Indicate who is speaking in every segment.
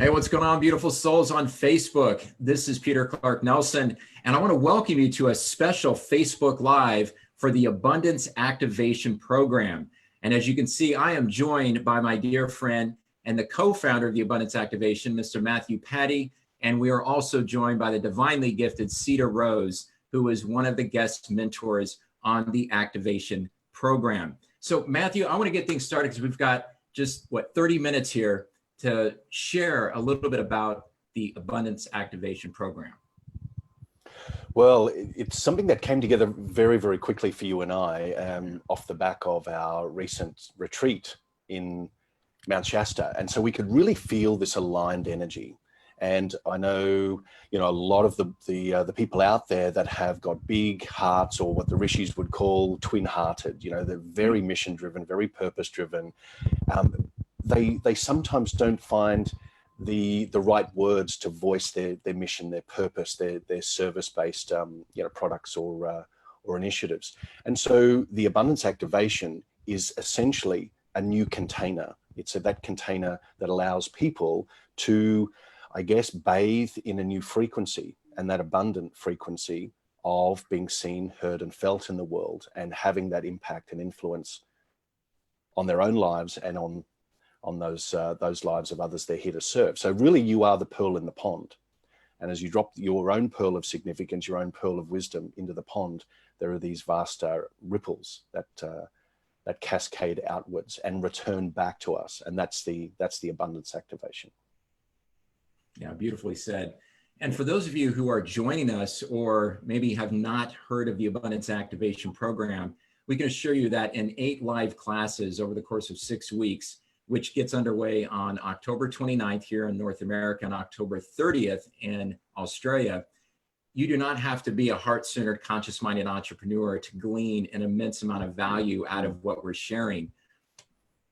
Speaker 1: Hey, what's going on, beautiful souls on Facebook? This is Peter Clark Nelson, and I want to welcome you to a special Facebook Live for the Abundance Activation Program. And as you can see, I am joined by my dear friend and the co-founder of the Abundance Activation, Mr. Patti, and we are also joined by the divinely gifted Sita Rose, who is one of the guest mentors on the Activation Program. So, Matthew, I want to get things started because we've got just, 30 minutes here to share a little bit about the Abundance Activation Program.
Speaker 2: Well, it's something that came together very, very quickly for you and I off the back of our recent retreat in Mount Shasta. And so we could really feel this aligned energy. And I know, a lot of the people out there that have got big hearts, or what the rishis would call twin-hearted, they're very mission-driven, very purpose-driven. They sometimes don't find the right words to voice their mission, their purpose, their service-based products or initiatives. And so the Abundance Activation is essentially a new container. It's that container that allows people to, I guess, bathe in a new frequency, and that abundant frequency of being seen, heard, and felt in the world, and having that impact and influence on their own lives and on those lives of others they're here to serve. So really, you are the pearl in the pond. And as you drop your own pearl of significance, your own pearl of wisdom into the pond, there are these vast ripples that cascade outwards and return back to us. And that's the Abundance Activation.
Speaker 1: Yeah, beautifully said. And for those of you who are joining us or maybe have not heard of the Abundance Activation Program, we can assure you that in 8 live classes over the course of 6 weeks, which gets underway on October 29th here in North America and October 30th in Australia, you do not have to be a heart-centered, conscious-minded entrepreneur to glean an immense amount of value out of what we're sharing.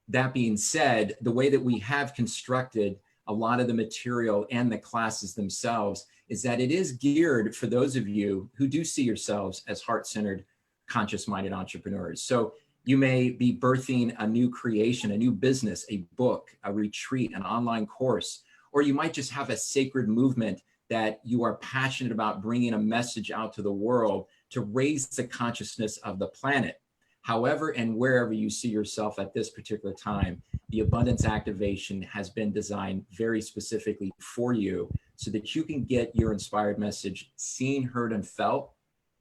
Speaker 1: That being said, the way that we have constructed a lot of the material and the classes themselves is that it is geared for those of you who do see yourselves as heart-centered, conscious-minded entrepreneurs. So you may be birthing a new creation, a new business, a book, a retreat, an online course, or you might just have a sacred movement that you are passionate about bringing a message out to the world to raise the consciousness of the planet. However and wherever you see yourself at this particular time, the Abundance Activation has been designed very specifically for you so that you can get your inspired message seen, heard, and felt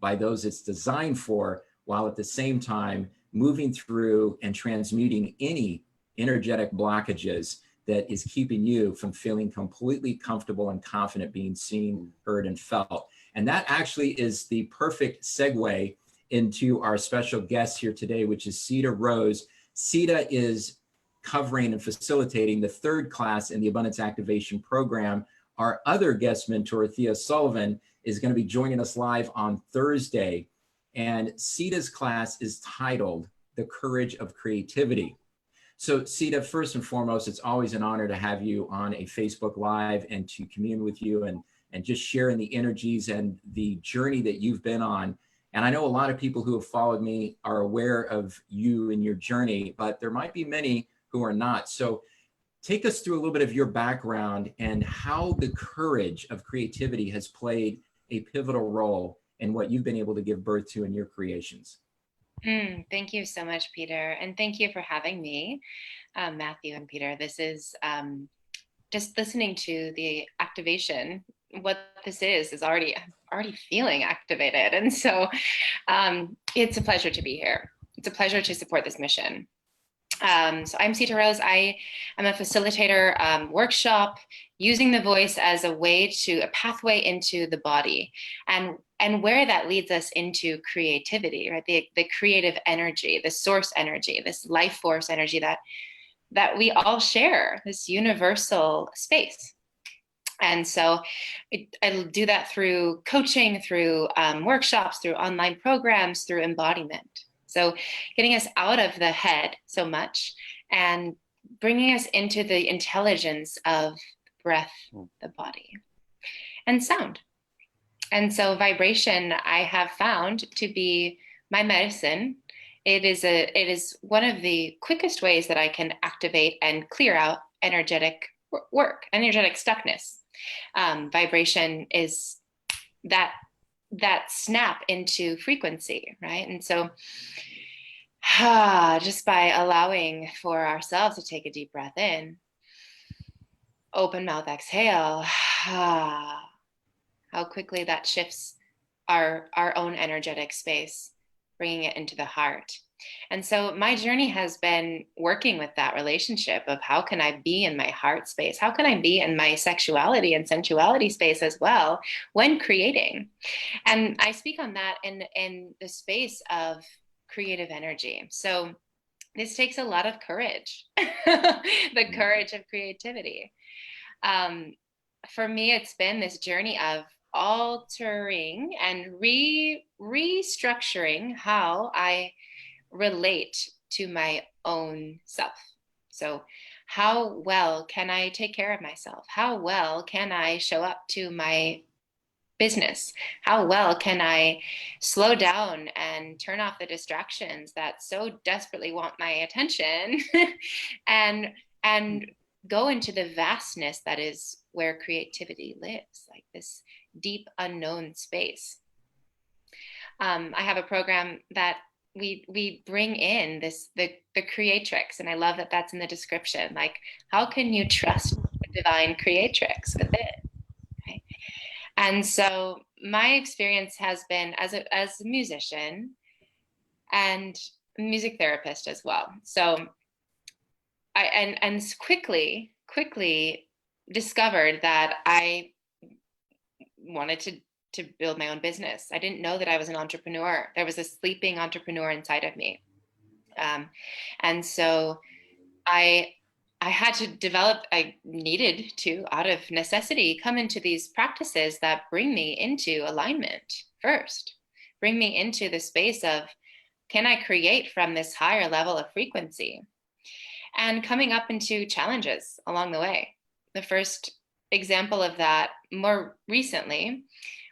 Speaker 1: by those it's designed for, while at the same time moving through and transmuting any energetic blockages that is keeping you from feeling completely comfortable and confident being seen, heard, and felt. And that actually is the perfect segue into our special guest here today, which is Sita Rose. Sita is covering and facilitating the 3rd class in the Abundance Activation Program. Our other guest mentor, Thea Sullivan, is going to be joining us live on Thursday. And Sita's class is titled The Courage of Creativity. So Sita, first and foremost, it's always an honor to have you on a Facebook Live and to commune with you and just share in the energies and the journey that you've been on. And I know a lot of people who have followed me are aware of you and your journey, but there might be many who are not. So take us through a little bit of your background and how the courage of creativity has played a pivotal role in what you've been able to give birth to in your creations.
Speaker 3: Thank you so much, Peter. And thank you for having me, Matthew and Peter. This is just listening to the activation. What this is already feeling activated. And so it's a pleasure to be here. It's a pleasure to support this mission. So I'm Sita Rose. I am a facilitator, workshop, using the voice as a pathway into the body, and where that leads us into creativity, right? The creative energy, the source energy, this life force energy that we all share, this universal space. And so I do that through coaching, through workshops, through online programs, through embodiment. So getting us out of the head so much and bringing us into the intelligence of breath, the body, and sound. And so vibration I have found to be my medicine. It is one of the quickest ways that I can activate and clear out energetic work, energetic stuckness. Vibration is that snap into frequency, right? And so just by allowing for ourselves to take a deep breath in, open mouth exhale, how quickly that shifts our own energetic space, bringing it into the heart. And so my journey has been working with that relationship of how can I be in my heart space? How can I be in my sexuality and sensuality space as well when creating? And I speak on that in the space of creative energy. So this takes a lot of courage, the courage of creativity. For me, it's been this journey of altering and restructuring how I relate to my own self. So how well can I take care of myself? How well can I show up to my business? How well can I slow down and turn off the distractions that so desperately want my attention and go into the vastness that is where creativity lives, like this deep unknown space. I have a program that we bring in the Creatrix, and I love that that's in the description. Like, how can you trust the divine Creatrix with it? Okay. And so my experience has been as a musician and music therapist as well. So I quickly discovered that I wanted to build my own business. I didn't know that I was an entrepreneur. There was a sleeping entrepreneur inside of me. And so I had to develop, I needed to, out of necessity, come into these practices that bring me into alignment first, bring me into the space of, can I create from this higher level of frequency? And coming up into challenges along the way. The first example of that more recently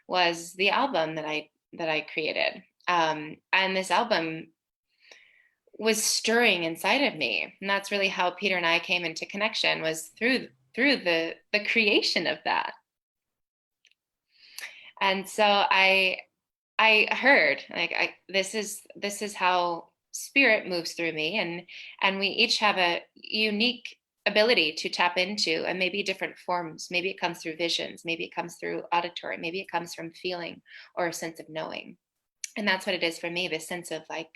Speaker 3: was the album that I created. And this album was stirring inside of me. And that's really how Peter and I came into connection, was through the creation of that. And so I heard, like, this is how spirit moves through me, and we each have a unique ability to tap into, and maybe different forms. Maybe it comes through visions, maybe it comes through auditory, maybe it comes from feeling or a sense of knowing. And that's what it is for me, this sense of like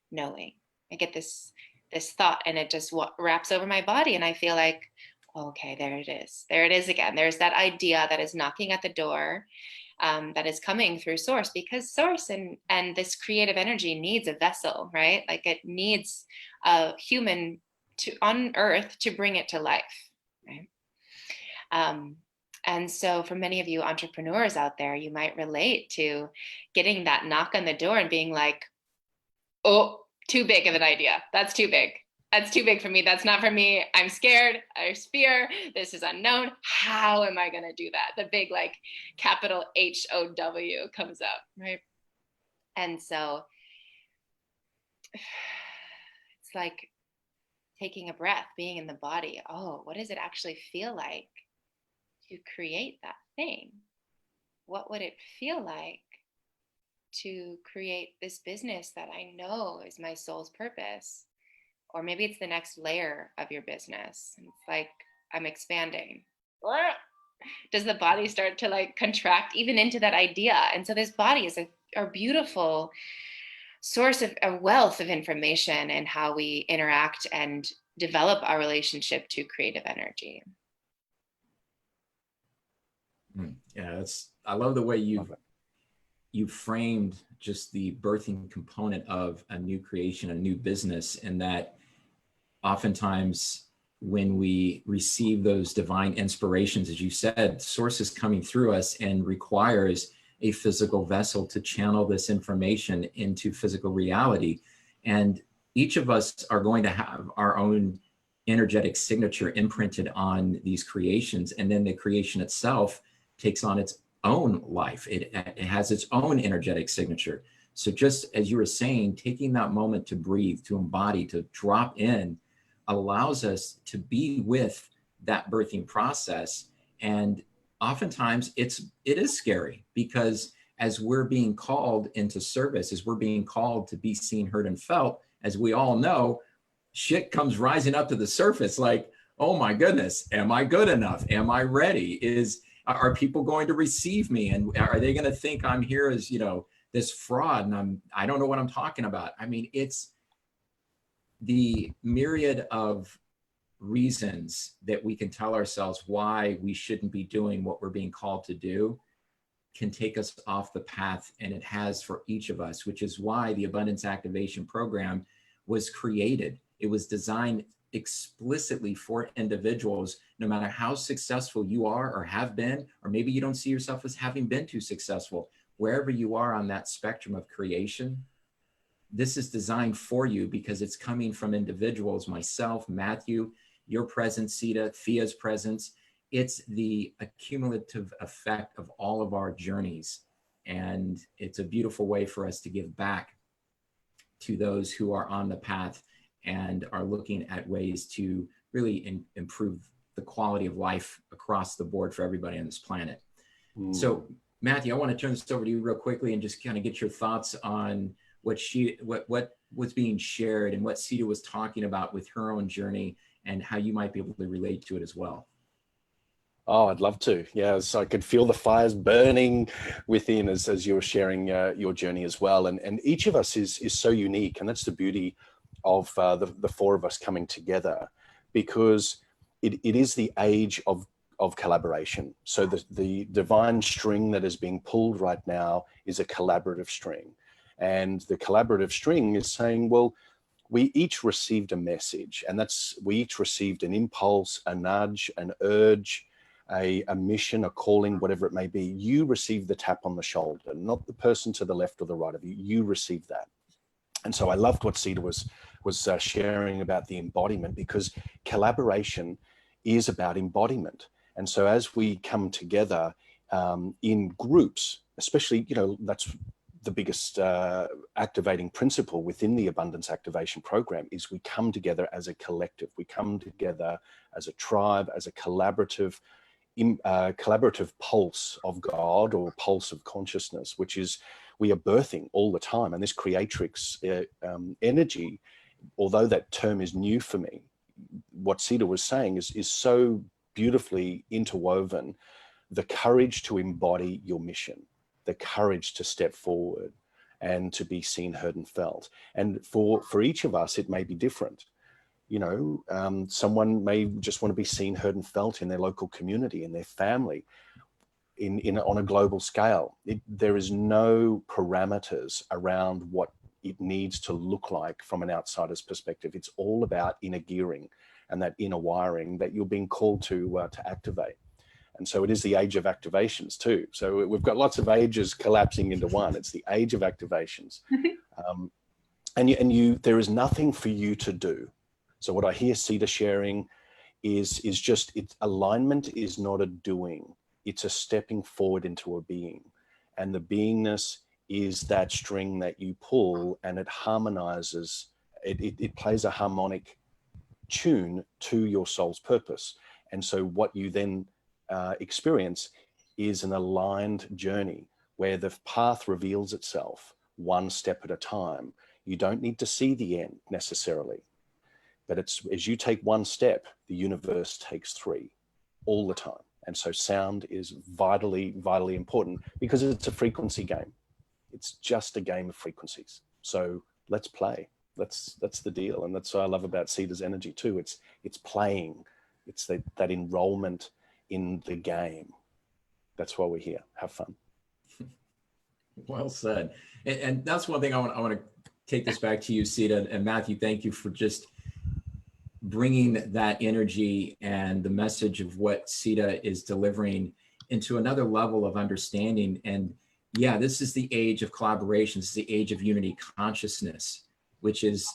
Speaker 3: knowing. I get this thought and it just wraps over my body, and I feel like, okay, there it is again. There's that idea that is knocking at the door, that is coming through source, because source and this creative energy needs a vessel, right? Like, it needs a human on earth to bring it to life, right? And so for many of you entrepreneurs out there, you might relate to getting that knock on the door and being like, oh, too big of an idea. That's too big. That's too big for me. That's not for me. I'm scared. There's fear. This is unknown. How am I going to do that? The big, like, capital HOW comes up, right? And so it's like taking a breath, being in the body. Oh, what does it actually feel like to create that thing? What would it feel like to create this business that I know is my soul's purpose? Or maybe it's the next layer of your business. And it's like, I'm expanding. Does the body start to like contract even into that idea? And so this body is a beautiful source of a wealth of information and how we interact and develop our relationship to creative energy.
Speaker 1: Yeah, I love the way you framed just the birthing component of a new creation, a new business, and that oftentimes when we receive those divine inspirations, as you said, source is coming through us and requires a physical vessel to channel this information into physical reality. And each of us are going to have our own energetic signature imprinted on these creations. And then the creation itself takes on its own life. It has its own energetic signature. So just as you were saying, taking that moment to breathe, to embody, to drop in, allows us to be with that birthing process. And oftentimes it is scary, because as we're being called into service, as we're being called to be seen, heard, and felt, as we all know, shit comes rising up to the surface like, oh my goodness, am I good enough? Am I ready? Are people going to receive me? And are they going to think I'm here as, this fraud, and I don't know what I'm talking about? I mean, it's the myriad of reasons that we can tell ourselves why we shouldn't be doing what we're being called to do can take us off the path, and it has for each of us, which is why the Abundance Activation Program was created. It was designed explicitly for individuals, no matter how successful you are or have been, or maybe you don't see yourself as having been too successful. Wherever you are on that spectrum of creation, this is designed for you, because it's coming from individuals, myself, Matthew, your presence, Sita, Thea's presence. It's the accumulative effect of all of our journeys. And it's a beautiful way for us to give back to those who are on the path and are looking at ways to really improve the quality of life across the board for everybody on this planet. So Matthew, I want to turn this over to you real quickly and just kind of get your thoughts on what was being shared and what Sita was talking about with her own journey, and how you might be able to relate to it as well.
Speaker 2: Oh, I'd love to. Yeah, so I could feel the fires burning within as you were sharing your journey as well. And each of us is so unique, and that's the beauty of the four of us coming together, because it is the age of collaboration. So the divine string that is being pulled right now is a collaborative string. And the collaborative string is saying, well, we each received a message, and we each received an impulse, a nudge, an urge, a mission, a calling, whatever it may be. You received the tap on the shoulder, not the person to the left or the right of you. You received that. And so I loved what Sita was sharing about the embodiment, because collaboration is about embodiment. And so as we come together in groups, especially, that's the biggest activating principle within the Abundance Activation Program, is we come together as a collective. We come together as a tribe, as a collaborative pulse of God, or pulse of consciousness, which is, we are birthing all the time. And this Creatrix energy, although that term is new for me, what Sita was saying is so beautifully interwoven. The courage to embody your mission, the courage to step forward and to be seen, heard, and felt. And for each of us, it may be different. Someone may just want to be seen, heard, and felt in their local community, in their family, on a global scale. There is no parameters around what it needs to look like from an outsider's perspective. It's all about inner gearing and that inner wiring that you're being called to activate. And so it is the age of activations too. So we've got lots of ages collapsing into one. It's the age of activations. And there is nothing for you to do. So what I hear Sita sharing is just, alignment is not a doing. It's a stepping forward into a being. And the beingness is that string that you pull, and it harmonizes, it plays a harmonic tune to your soul's purpose. And so what you then experience is an aligned journey where the path reveals itself one step at a time. You don't need to see the end necessarily, but it's as you take one step, the universe takes three all the time. And so sound is vitally, vitally important, because it's a frequency game. It's just a game of frequencies. So let's play. That's the deal. And that's what I love about Sita's energy too. It's playing. It's that enrollment in the game. That's why we're here. Have fun.
Speaker 1: Well said. And that's one thing I want to take this back to you, Sita, and Matthew. Thank you for just bringing that energy and the message of what Sita is delivering into another level of understanding. And yeah, this is the age of collaboration. This is the age of unity consciousness, which is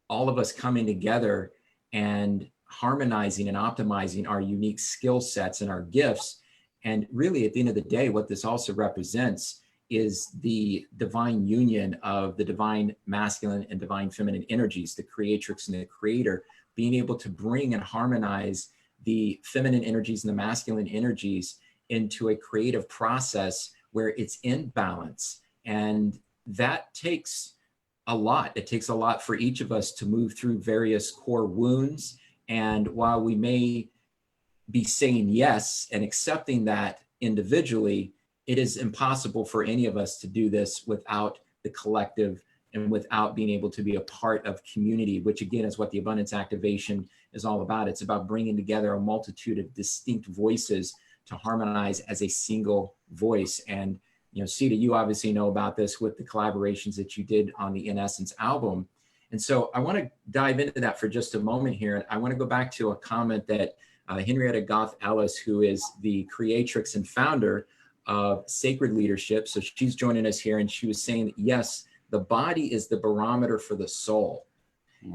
Speaker 1: all of us coming together and harmonizing and optimizing our unique skill sets and our gifts. And really, at the end of the day, what this also represents is the divine union of the divine masculine and divine feminine energies, the creatrix and the creator, being able to bring and harmonize the feminine energies and the masculine energies into a creative process where it's in balance. And that takes a lot. It takes a lot for each of us to move through various core wounds. And while we may be saying yes and accepting that individually, it is impossible for any of us to do this without the collective and without being able to be a part of community, which again is what the abundance activation is all about. It's about bringing together a multitude of distinct voices to harmonize as a single voice. And, you know, Sita, you obviously know about this with the collaborations that you did on the In Essence album. And so I want to dive into that for just a moment here. I want to go back to a comment that Henrietta Goff Ellis, who is the creatrix and founder of Sacred Leadership. So she's joining us here, and she was saying that, yes, the body is the barometer for the soul.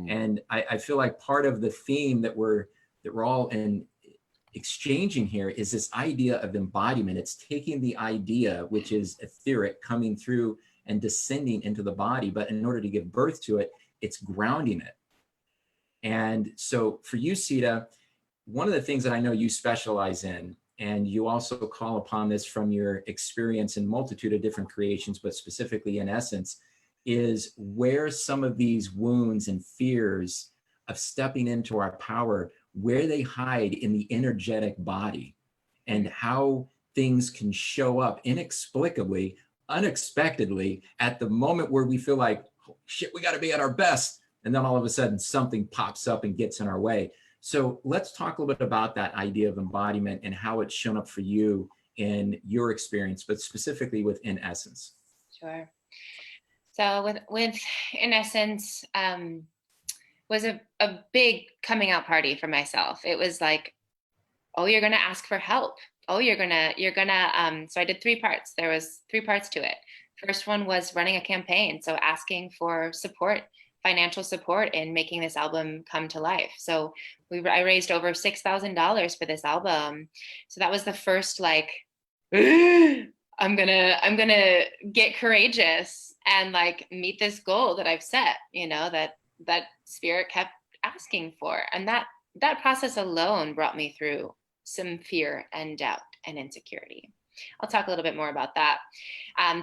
Speaker 1: And I feel like part of the theme that we're all in exchanging here is this idea of embodiment. It's taking the idea, which is etheric, coming through and descending into the body, but in order to give birth to it, it's grounding it. And so for you, Sita, one of the things that I know you specialize in, and you also call upon this from your experience in multitude of different creations, but specifically In Essence, is where some of these wounds and fears of stepping into our power, where they hide in the energetic body, and how things can show up inexplicably, unexpectedly, at the moment where we feel like, oh, shit, we got to be at our best. And then all of a sudden something pops up and gets in our way. So let's talk a little bit about that idea of embodiment and how it's shown up for you in your experience, but specifically with In Essence.
Speaker 3: Sure. So with In Essence, was a big coming out party for myself. It was like, oh, you're going to ask for help. Oh, you're going to, so I did 3 parts. There was 3 parts to it. First one was running a campaign. So asking for support, financial support in making this album come to life. So I raised over $6,000 for this album. So that was the first, like, I'm gonna get courageous and like meet this goal that I've set, you know, that spirit kept asking for. And that process alone brought me through some fear and doubt and insecurity. I'll talk a little bit more about that.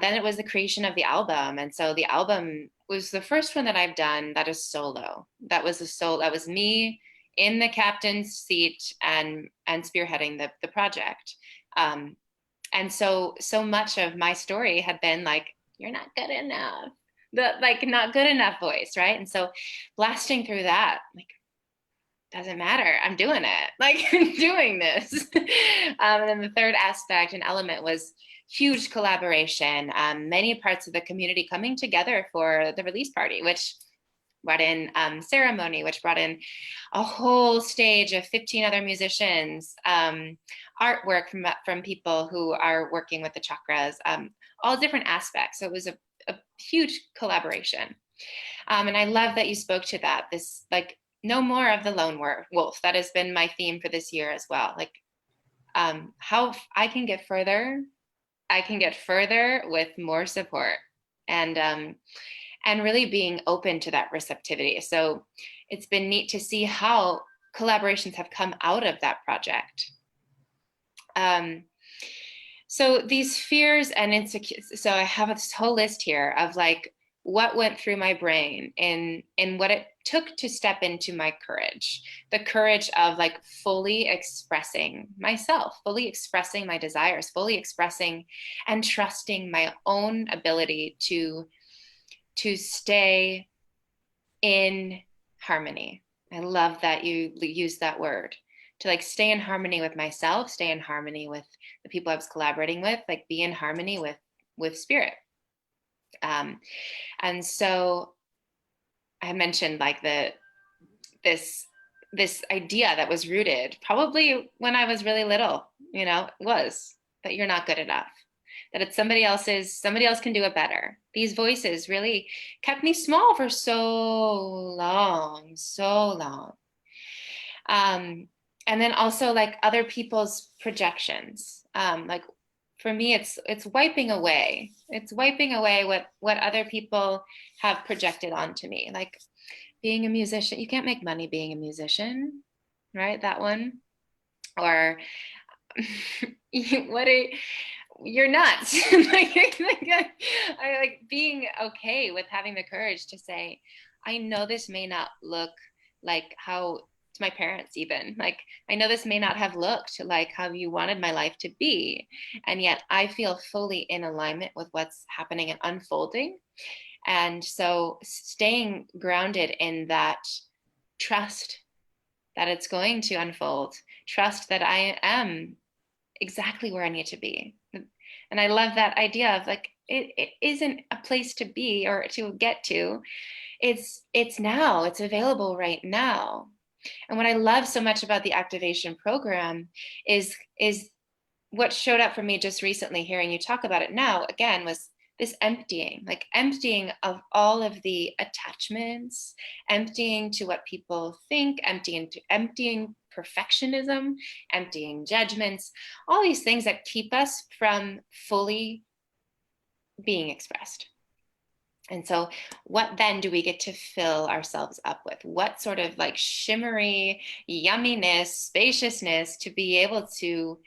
Speaker 3: Then it was the creation of the album. And so the album was the first one that I've done that is solo. That was me in the captain's seat and spearheading the project. And so much of my story had been like, you're not good enough. The like not good enough voice, right? And so blasting through that, like, doesn't matter. I'm doing it. Like, I'm doing this. And then the third aspect and element was huge collaboration. Many parts of the community coming together for the release party, which brought in ceremony, which brought in a whole stage of 15 other musicians, artwork from people who are working with the chakras, all different aspects. So it was a huge collaboration. And I love that you spoke to that, this like, no more of the lone wolf. That has been my theme for this year as well. Like how I can get further with more support and really being open to that receptivity. So it's been neat to see how collaborations have come out of that project. So these fears and insecurities, so I have this whole list here of like what went through my brain and what it took to step into my courage, the courage of like fully expressing myself, fully expressing my desires, fully expressing and trusting my own ability to stay in harmony. I love that you use that word, to like stay in harmony with myself, stay in harmony with the people I was collaborating with, like be in harmony with spirit. And so I mentioned like this idea that was rooted probably when I was really little, you know, was that you're not good enough, that it's somebody else can do it better. These voices really kept me small for so long. And then also like other people's projections. Like for me, it's wiping away. It's wiping away what other people have projected onto me. Like being a musician, you can't make money being a musician, right? That one. or what are you're nuts. I like being okay with having the courage to say, I know this may not look like how to my parents, even like, I know this may not have looked like how you wanted my life to be. And yet I feel fully in alignment with what's happening and unfolding. And so staying grounded in that trust that it's going to unfold, trust that I am exactly where I need to be. And I love that idea of like, it isn't a place to be or to get to. It's now, it's available right now. And what I love so much about the activation program is what showed up for me just recently, hearing you talk about it now again, was this emptying, like emptying of all of the attachments, emptying to what people think, emptying perfectionism, emptying judgments, all these things that keep us from fully being expressed. And so what then do we get to fill ourselves up with? What sort of like shimmery yumminess, spaciousness to be able to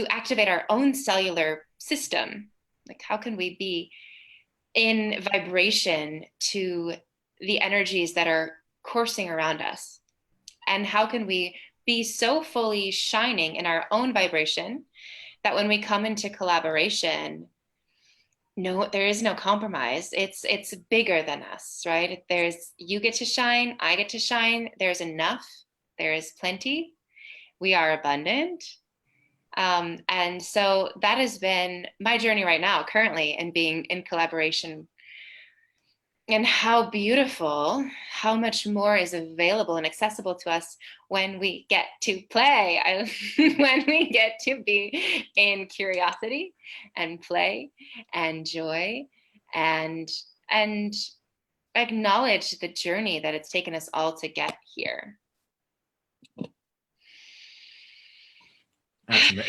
Speaker 3: activate our own cellular system? Like, how can we be in vibration to the energies that are coursing around us? And how can we be so fully shining in our own vibration that when we come into collaboration, no, there is no compromise. It's bigger than us, right? There's, you get to shine, I get to shine. There's enough. There is plenty. We are abundant. And so that has been my journey right now, currently, and being in collaboration. And how beautiful, how much more is available and accessible to us when we get to play, when we get to be in curiosity and play and joy and acknowledge the journey that it's taken us all to get here.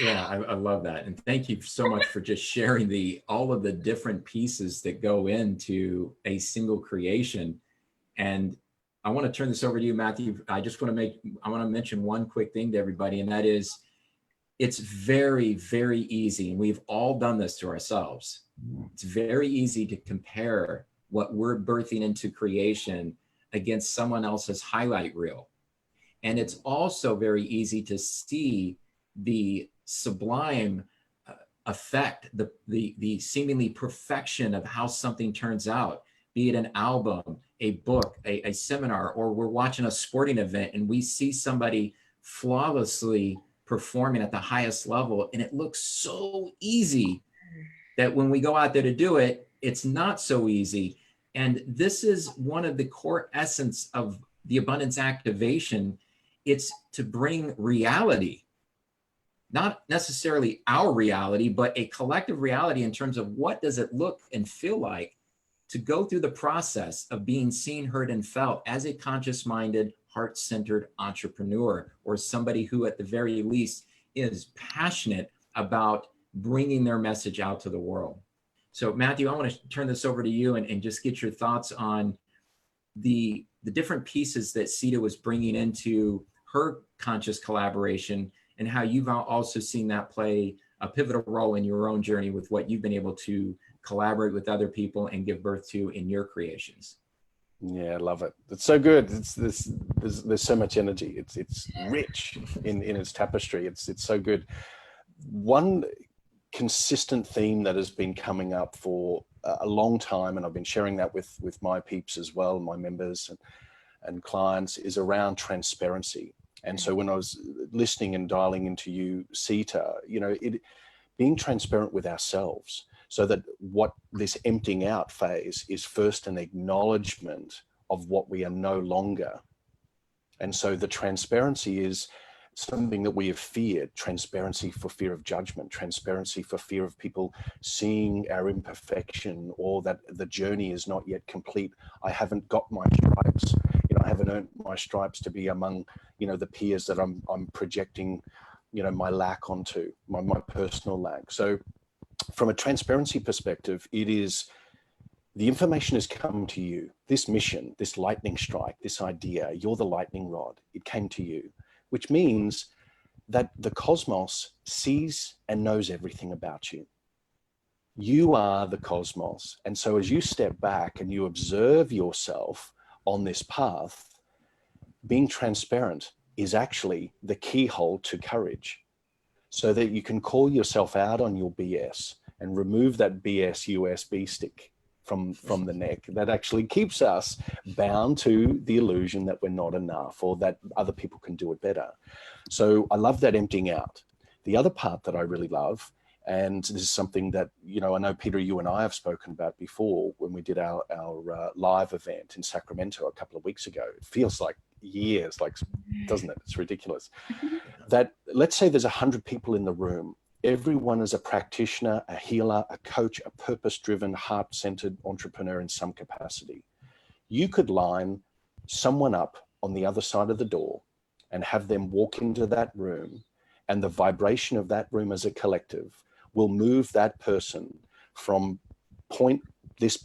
Speaker 1: Yeah, I love that. And thank you so much for just sharing all of the different pieces that go into a single creation. And I want to turn this over to you, Matthew. I want to mention one quick thing to everybody, and that is, it's very, very easy. And we've all done this to ourselves. It's very easy to compare what we're birthing into creation against someone else's highlight reel. And it's also very easy to see the sublime effect, the seemingly perfection of how something turns out, be it an album, a book, a seminar, or we're watching a sporting event and we see somebody flawlessly performing at the highest level, and it looks so easy that when we go out there to do it, it's not so easy. And this is one of the core essence of the abundance activation. It's to bring reality, not necessarily our reality, but a collective reality in terms of what does it look and feel like to go through the process of being seen, heard, and felt as a conscious-minded, heart-centered entrepreneur, or somebody who at the very least is passionate about bringing their message out to the world. So Matthew, I want to turn this over to you and just get your thoughts on the different pieces that Sita was bringing into her conscious collaboration, and how you've also seen that play a pivotal role in your own journey with what you've been able to collaborate with other people and give birth to in your creations.
Speaker 2: Yeah, I love it. It's so good. There's so much energy. It's rich in its tapestry. It's so good. One consistent theme that has been coming up for a long time, and I've been sharing that with my peeps as well, my members and clients, is around transparency. And so when I was listening and dialing into you, Sita, being transparent with ourselves, so that what this emptying out phase is first an acknowledgement of what we are no longer. And so the transparency is something that we have feared: transparency for fear of judgment, transparency for fear of people seeing our imperfection, or that the journey is not yet complete. I haven't got my stripes. I haven't earned my stripes to be among, the peers that I'm projecting, my lack onto, my personal lack. So from a transparency perspective, it is, the information has come to you. This mission, this lightning strike, this idea, you're the lightning rod. It came to you, which means that the cosmos sees and knows everything about you. You are the cosmos. And so as you step back and you observe yourself on this path, being transparent is actually the keyhole to courage, so that you can call yourself out on your BS and remove that BS USB stick from the neck that actually keeps us bound to the illusion that we're not enough or that other people can do it better. So I love that emptying out. The other part that I really love, and this is something that, you know, I know, Peter, you and I have spoken about before when we did our live event in Sacramento a couple of weeks ago. It feels like years, like, doesn't it? It's ridiculous. That, let's say there's 100 people in the room. Everyone is a practitioner, a healer, a coach, a purpose-driven, heart-centered entrepreneur in some capacity. You could line someone up on the other side of the door and have them walk into that room, and the vibration of that room as a collective will move that person from this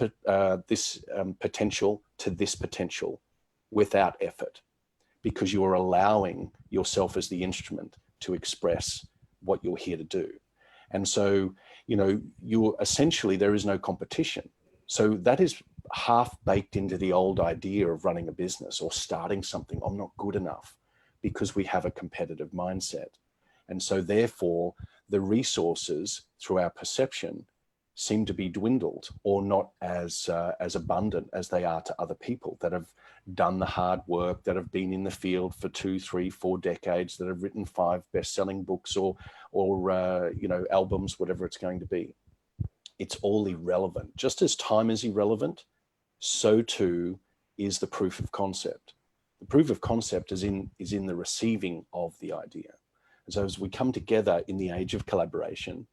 Speaker 2: potential to this potential without effort, because you are allowing yourself as the instrument to express what you're here to do. And so, you know, you're essentially, there is no competition. So that is half baked into the old idea of running a business or starting something. I'm not good enough, because we have a competitive mindset. And so therefore, the resources through our perception seem to be dwindled or not as abundant as they are to other people that have done the hard work, that have been in the field for 2, 3, 4 decades, that have written 5 best-selling books or you know, albums, whatever it's going to be. It's all irrelevant. Just as time is irrelevant, so too is the proof of concept. The proof of concept is in the receiving of the idea. And so as we come together in the age of collaboration,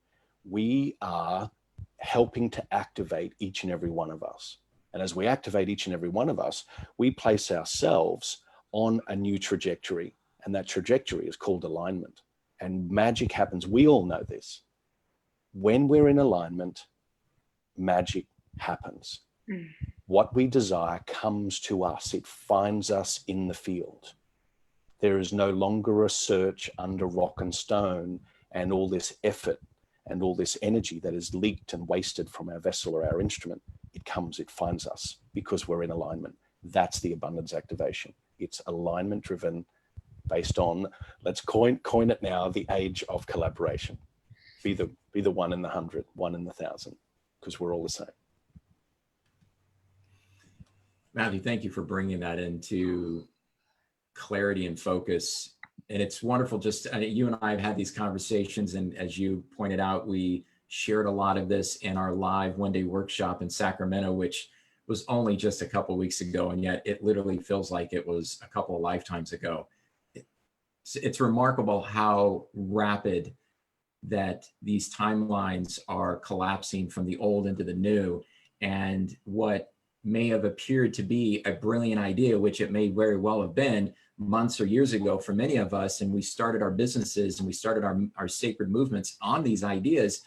Speaker 2: we are helping to activate each and every one of us. And as we activate each and every one of us, we place ourselves on a new trajectory. And that trajectory is called alignment. And magic happens. We all know this. When we're in alignment, magic happens. What we desire comes to us. It finds us in the field. There is no longer a search under rock and stone and all this effort and all this energy that is leaked and wasted from our vessel or our instrument. It comes, it finds us because we're in alignment. That's the abundance activation. It's alignment driven, based on, let's coin it now, the age of collaboration. Be the 1 in the 100, 1 in the 1,000, because we're all the same.
Speaker 1: Matthew, thank you for bringing that into clarity and focus. And it's wonderful. Just you and I have had these conversations, and as you pointed out, we shared a lot of this in our live one-day workshop in Sacramento, which was only just a couple of weeks ago, and yet it literally feels like it was a couple of lifetimes ago. It's remarkable how rapid that these timelines are collapsing from the old into the new, and what may have appeared to be a brilliant idea, which it may very well have been months or years ago for many of us, and we started our businesses and we started our sacred movements on these ideas,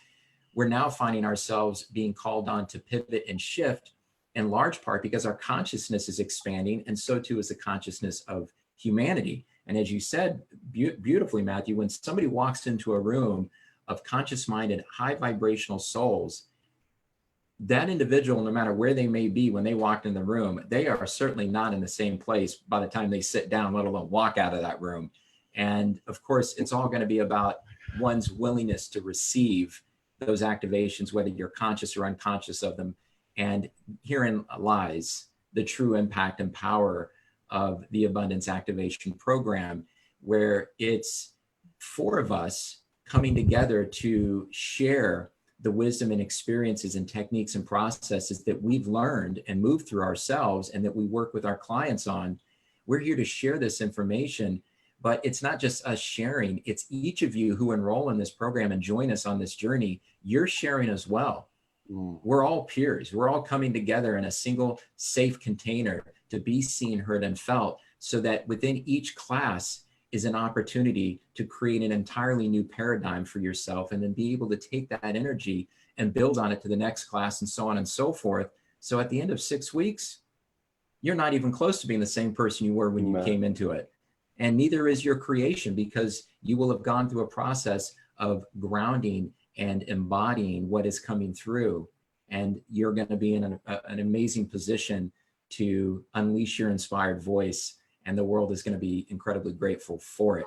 Speaker 1: we're now finding ourselves being called on to pivot and shift, in large part because our consciousness is expanding, and so too is the consciousness of humanity. And as you said beautifully, Matthew, when somebody walks into a room of conscious-minded, high vibrational souls, that individual, no matter where they may be when they walked in the room, they are certainly not in the same place by the time they sit down, let alone walk out of that room. And of course, it's all going to be about one's willingness to receive those activations, whether you're conscious or unconscious of them. And herein lies the true impact and power of the Abundance Activation Program, where it's 4 of us coming together to share the wisdom and experiences and techniques and processes that we've learned and moved through ourselves and that we work with our clients on. We're here to share this information, but it's not just us sharing, it's each of you who enroll in this program and join us on this journey. You're sharing as well. We're all peers. We're all coming together in a single safe container to be seen, heard, and felt, so that within each class is an opportunity to create an entirely new paradigm for yourself, and then be able to take that energy and build on it to the next class, and so on and so forth. So at the end of 6 weeks, you're not even close to being the same person you were when you came into it. and neither is your creation, because you will have gone through a process of grounding and embodying what is coming through. And you're going to be in an amazing position to unleash your inspired voice, and the world is going to be incredibly grateful for it.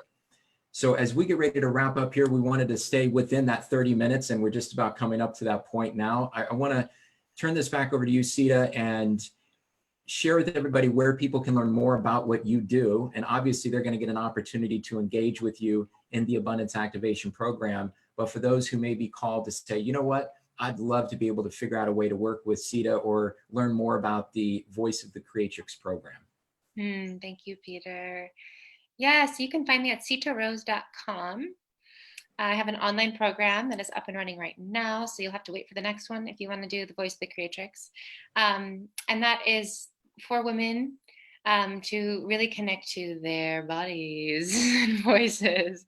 Speaker 1: So as we get ready to wrap up here, we wanted to stay within that 30 minutes, and we're just about coming up to that point now. I want to turn this back over to you, Sita, and share with everybody where people can learn more about what you do. And obviously they're going to get an opportunity to engage with you in the Abundance Activation Program. But for those who may be called to say, you know what, I'd love to be able to figure out a way to work with Sita or learn more about the Voice of the Creatrix program.
Speaker 3: Thank you, Peter. Yes, you can find me at sitarose.com. I have an online program that is up and running right now, so you'll have to wait for the next one if you want to do the Voice of the Creatrix. And that is for women to really connect to their bodies and voices.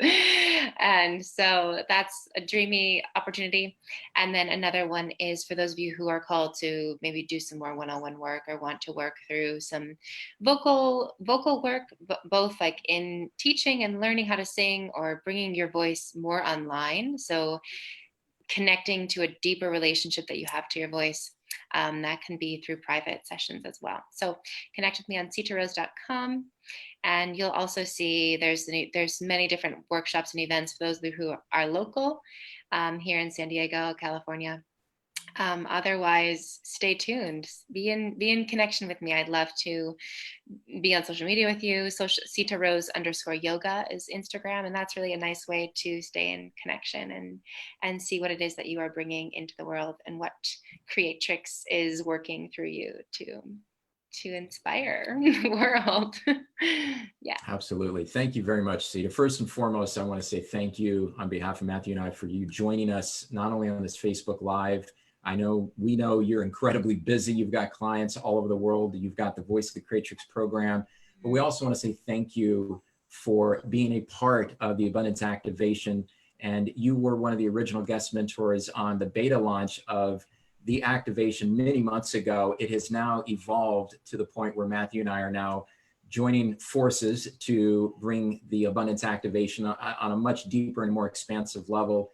Speaker 3: And so that's a dreamy opportunity. And then another one is for those of you who are called to maybe do some more one-on-one work or want to work through some vocal work, both like in teaching and learning how to sing or bringing your voice more online. So connecting to a deeper relationship that you have to your voice. That can be through private sessions as well. So connect with me on sitarose.com. And you'll also see there's many different workshops and events for those who are local here in San Diego, California. Otherwise, stay tuned. Be in connection with me. I'd love to be on social media with you. Sita Rose _yoga is Instagram, and that's really a nice way to stay in connection and see what it is that you are bringing into the world and what Creatrix is working through you to inspire the world. Yeah.
Speaker 1: Absolutely. Thank you very much, Sita. First and foremost, I want to say thank you on behalf of Matthew and I for you joining us, not only on this Facebook Live. We know you're incredibly busy. You've got clients all over the world. You've got the Voice of the Creatrix program. But we also want to say thank you for being a part of the Abundance Activation. And you were one of the original guest mentors on the beta launch of the activation many months ago. It has now evolved to the point where Matthew and I are now joining forces to bring the Abundance Activation on a much deeper and more expansive level.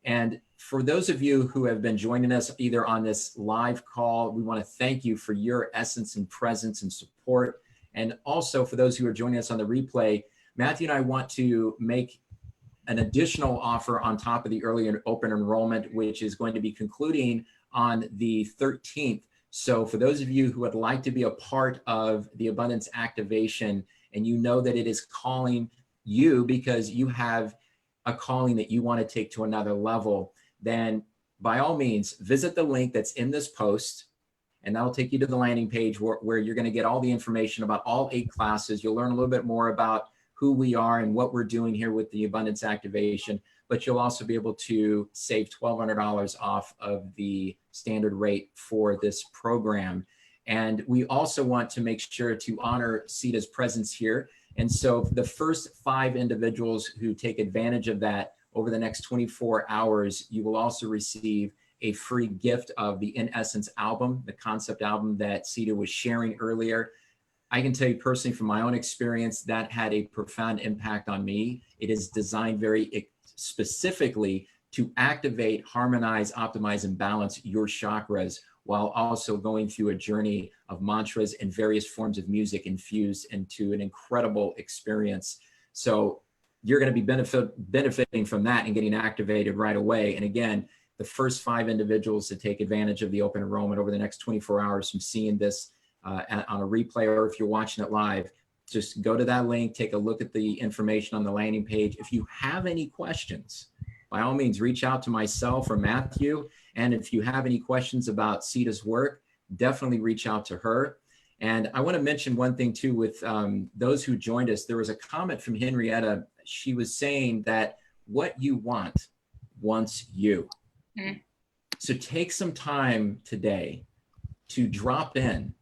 Speaker 1: And for those of you who have been joining us either on this live call, we want to thank you for your essence and presence and support. And also for those who are joining us on the replay, Matthew and I want to make an additional offer on top of the early open enrollment, which is going to be concluding on the 13th. So for those of you who would like to be a part of the Abundance Activation, and you know that it is calling you because you have a calling that you want to take to another level, then by all means, visit the link that's in this post, and that'll take you to the landing page where you're going to get all the information about all 8 classes. You'll learn a little bit more about who we are and what we're doing here with the Abundance Activation, but you'll also be able to save $1,200 off of the standard rate for this program. And we also want to make sure to honor Sita's presence here. And so the first 5 individuals who take advantage of that over the next 24 hours, you will also receive a free gift of the In Essence album, the concept album that Sita was sharing earlier. I can tell you personally from my own experience, that had a profound impact on me. It is designed very specifically to activate, harmonize, optimize, and balance your chakras, while also going through a journey of mantras and various forms of music infused into an incredible experience. So you're going to be benefiting from that and getting activated right away. And again, the first 5 individuals to take advantage of the open enrollment over the next 24 hours from seeing this on a replay, or if you're watching it live, just go to that link, take a look at the information on the landing page. If you have any questions, by all means, reach out to myself or Matthew. And if you have any questions about Sita's work, definitely reach out to her. And I want to mention one thing too with those who joined us. There was a comment from Henrietta. She was saying that what you want wants you. Mm. So take some time today to drop in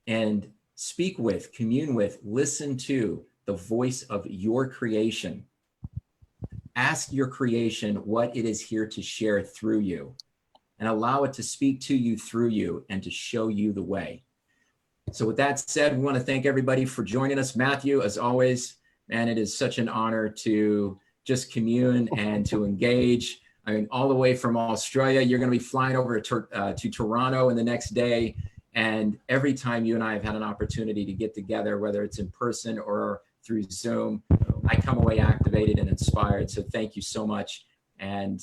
Speaker 1: and speak with, commune with, listen to the voice of your creation. Ask your creation what it is here to share through you, and allow it to speak to you through you and to show you the way. So with that said, we want to thank everybody for joining us. Matthew, as always, And it is such an honor to just commune and to engage. I mean, all the way from Australia, you're going to be flying over to Toronto in the next day. And every time you and I have had an opportunity to get together, whether it's in person or through Zoom, I come away activated and inspired. So thank you so much. And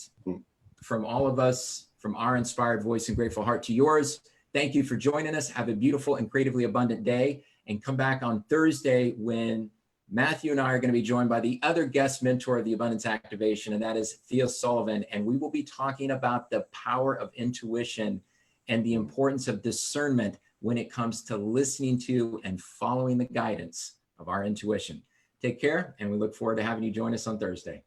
Speaker 1: from all of us, from our inspired voice and grateful heart to yours, thank you for joining us. Have a beautiful and creatively abundant day. And come back on Thursday when Matthew and I are going to be joined by the other guest mentor of the Abundance Activation, and that is Thea Sullivan. And we will be talking about the power of intuition and the importance of discernment when it comes to listening to and following the guidance of our intuition. Take care, and we look forward to having you join us on Thursday.